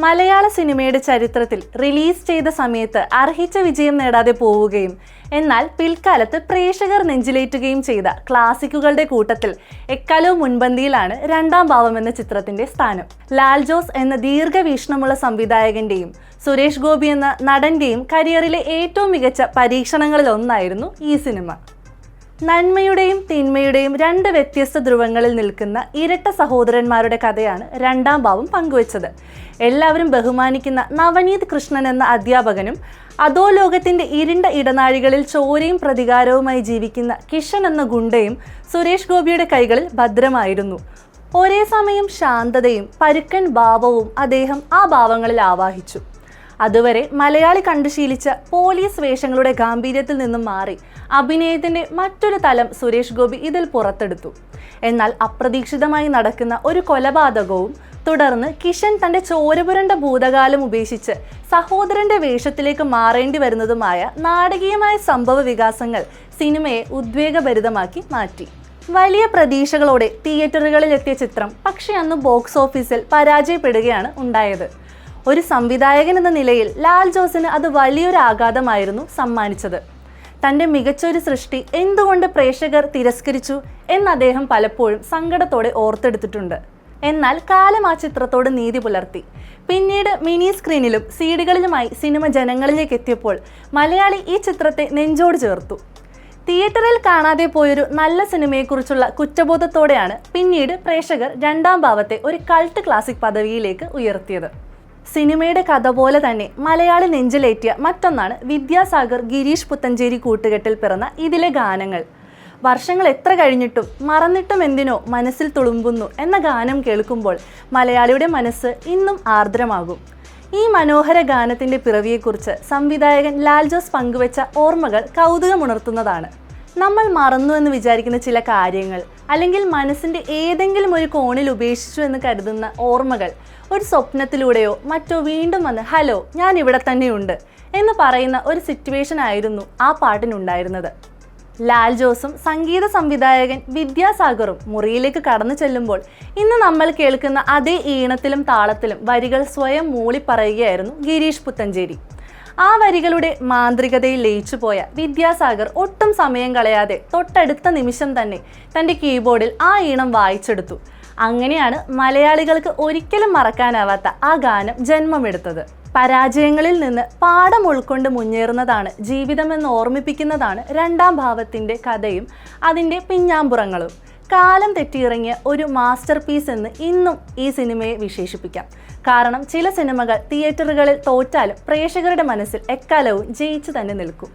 മലയാള സിനിമയുടെ ചരിത്രത്തിൽ റിലീസ് ചെയ്ത സമയത്ത് അർഹിച്ച വിജയം നേടാതെ പോവുകയും എന്നാൽ പിൽക്കാലത്ത് പ്രേക്ഷകർ നെഞ്ചിലേറ്റുകയും ചെയ്ത ക്ലാസിക്കുകളുടെ കൂട്ടത്തിൽ എക്കാലവും മുൻപന്തിയിലാണ് രണ്ടാം ഭാവം എന്ന ചിത്രത്തിന്റെ സ്ഥാനം. ലാൽ ജോസ് എന്ന ദീർഘവീക്ഷണമുള്ള സംവിധായകന്റെയും സുരേഷ് ഗോപി എന്ന നടന്റെയും കരിയറിലെ ഏറ്റവും മികച്ച പരീക്ഷണങ്ങളിൽ ഒന്നായിരുന്നു ഈ സിനിമ. നന്മയുടെയും തിന്മയുടെയും രണ്ട് വ്യത്യസ്ത ധ്രുവങ്ങളിൽ നിൽക്കുന്ന ഇരട്ട സഹോദരന്മാരുടെ കഥയാണ് രണ്ടാം ഭാവം പങ്കുവച്ചത്. എല്ലാവരും ബഹുമാനിക്കുന്ന നവനീത് കൃഷ്ണൻ എന്ന അധ്യാപകനും അധോലോകത്തിന്റെ ഇരുണ്ട ഇടനാഴികളിൽ ചോരയും പ്രതികാരവുമായി ജീവിക്കുന്ന കിഷൻ എന്ന ഗുണ്ടയും സുരേഷ് ഗോപിയുടെ കൈകളിൽ ഭദ്രമായിരുന്നു. ഒരേ സമയം ശാന്തതയും പരുക്കൻ ഭാവവും അദ്ദേഹം ആ ഭാവങ്ങളിൽ ആവാഹിച്ചു. അതുവരെ മലയാളി കണ്ടുശീലിച്ച പോലീസ് വേഷങ്ങളുടെ ഗാംഭീര്യത്തിൽ നിന്നും മാറി അഭിനയത്തിന്റെ മറ്റൊരു തലം സുരേഷ് ഗോപി ഇതിൽ പുറത്തെടുത്തു. എന്നാൽ അപ്രതീക്ഷിതമായി നടക്കുന്ന ഒരു കൊലപാതകവും തുടർന്ന് കിഷൻ തന്റെ ചോരപുരണ്ട ഭൂതകാലം ഉപേക്ഷിച്ച് സഹോദരന്റെ വേഷത്തിലേക്ക് മാറേണ്ടി വരുന്നതുമായ നാടകീയമായ സംഭവ വികാസങ്ങൾ സിനിമയെ ഉദ്വേഗഭരിതമാക്കി മാറ്റി. വലിയ പ്രതീക്ഷകളോടെ തിയേറ്ററുകളിൽ എത്തിയ ചിത്രം പക്ഷേ അന്ന് ബോക്സ് ഓഫീസിൽ പരാജയപ്പെടുകയാണ് ഉണ്ടായത്. ഒരു സംവിധായകൻ എന്ന നിലയിൽ ലാൽ ജോസിന് അത് വലിയൊരു ആഘാതമായിരുന്നു സമ്മാനിച്ചത്. തൻ്റെ മികച്ചൊരു സൃഷ്ടി എന്തുകൊണ്ട് പ്രേക്ഷകർ തിരസ്കരിച്ചു എന്ന് അദ്ദേഹം പലപ്പോഴും സങ്കടത്തോടെ ഓർത്തെടുത്തിട്ടുണ്ട്. എന്നാൽ കാലം ആ ചിത്രത്തോട് നീതി പുലർത്തി. പിന്നീട് മിനി സ്ക്രീനിലും സീഡികളിലുമായി സിനിമ ജനങ്ങളിലേക്ക് എത്തിയപ്പോൾ മലയാളി ഈ ചിത്രത്തെ നെഞ്ചോട് ചേർത്തു. തിയേറ്ററിൽ കാണാതെ പോയൊരു നല്ല സിനിമയെക്കുറിച്ചുള്ള കുറ്റബോധത്തോടെയാണ് പിന്നീട് പ്രേക്ഷകർ രണ്ടാം ഭാവത്തെ ഒരു കൾട്ട് ക്ലാസിക് പദവിയിലേക്ക് ഉയർത്തിയത്. സിനിമയുടെ കഥ പോലെ തന്നെ മലയാളി നെഞ്ചിലേറ്റിയ മറ്റൊന്നാണ് വിദ്യാസാഗർ ഗിരീഷ് പുത്തഞ്ചേരി കൂട്ടുകെട്ടിൽ പിറന്ന ഇതിലെ ഗാനങ്ങൾ. വർഷങ്ങൾ എത്ര കഴിഞ്ഞിട്ടും മറന്നിട്ടും എന്തിനോ മനസ്സിൽ തുളുമ്പുന്നു എന്ന ഗാനം കേൾക്കുമ്പോൾ മലയാളിയുടെ മനസ്സ് ഇന്നും ആർദ്രമാകും. ഈ മനോഹര ഗാനത്തിൻ്റെ പിറവിയെക്കുറിച്ച് സംവിധായകൻ ലാൽ ജോസ് പങ്കുവച്ച ഓർമ്മകൾ കൗതുകമുണർത്തുന്നതാണ്. നമ്മൾ മറന്നു എന്ന് വിചാരിക്കുന്ന ചില കാര്യങ്ങൾ, അല്ലെങ്കിൽ മനസ്സിൻ്റെ ഏതെങ്കിലും ഒരു കോണിൽ ഉപേക്ഷിച്ചു എന്ന് കരുതുന്ന ഓർമ്മകൾ ഒരു സ്വപ്നത്തിലൂടെയോ മറ്റോ വീണ്ടും വന്ന് ഹലോ ഞാൻ ഇവിടെ തന്നെയുണ്ട് എന്ന് പറയുന്ന ഒരു സിറ്റുവേഷൻ ആയിരുന്നു ആ പാട്ടിനുണ്ടായിരുന്നത്. ലാൽ ജോസും സംഗീത സംവിധായകൻ വിദ്യാസാഗറും മുറിയിലേക്ക് കടന്നു ചെല്ലുമ്പോൾ ഇന്ന് നമ്മൾ കേൾക്കുന്ന അതേ ഈണത്തിലും താളത്തിലും വരികൾ സ്വയം മൂളിപ്പറയുകയായിരുന്നു ഗിരീഷ് പുത്തഞ്ചേരി. ആ വരികളുടെ മാന്ത്രികതയിൽ ലയിച്ചുപോയ വിദ്യാസാഗർ ഒട്ടും സമയം കളയാതെ തൊട്ടടുത്ത നിമിഷം തന്നെ തൻ്റെ കീബോർഡിൽ ആ ഈണം വായിച്ചെടുത്തു. അങ്ങനെയാണ് മലയാളികൾക്ക് ഒരിക്കലും മറക്കാനാവാത്ത ആ ഗാനം ജന്മമെടുത്തത്. പരാജയങ്ങളിൽ നിന്ന് പാഠം ഉൾക്കൊണ്ട് മുന്നേറുന്നതാണ് ജീവിതമെന്ന് ഓർമ്മിപ്പിക്കുന്നതാണ് രണ്ടാം ഭാവത്തിൻ്റെ കഥയും അതിൻ്റെ പിഞ്ഞാമ്പുറങ്ങളും. കാലം തെറ്റിയിറങ്ങിയ ഒരു മാസ്റ്റർ പീസ് എന്ന് ഇന്നും ഈ സിനിമയെ വിശേഷിപ്പിക്കാം. കാരണം ചില സിനിമകൾ തിയേറ്ററുകളിൽ തോറ്റാലും പ്രേക്ഷകരുടെ മനസ്സിൽ എക്കാലവും ജയിച്ചു തന്നെ നിൽക്കും.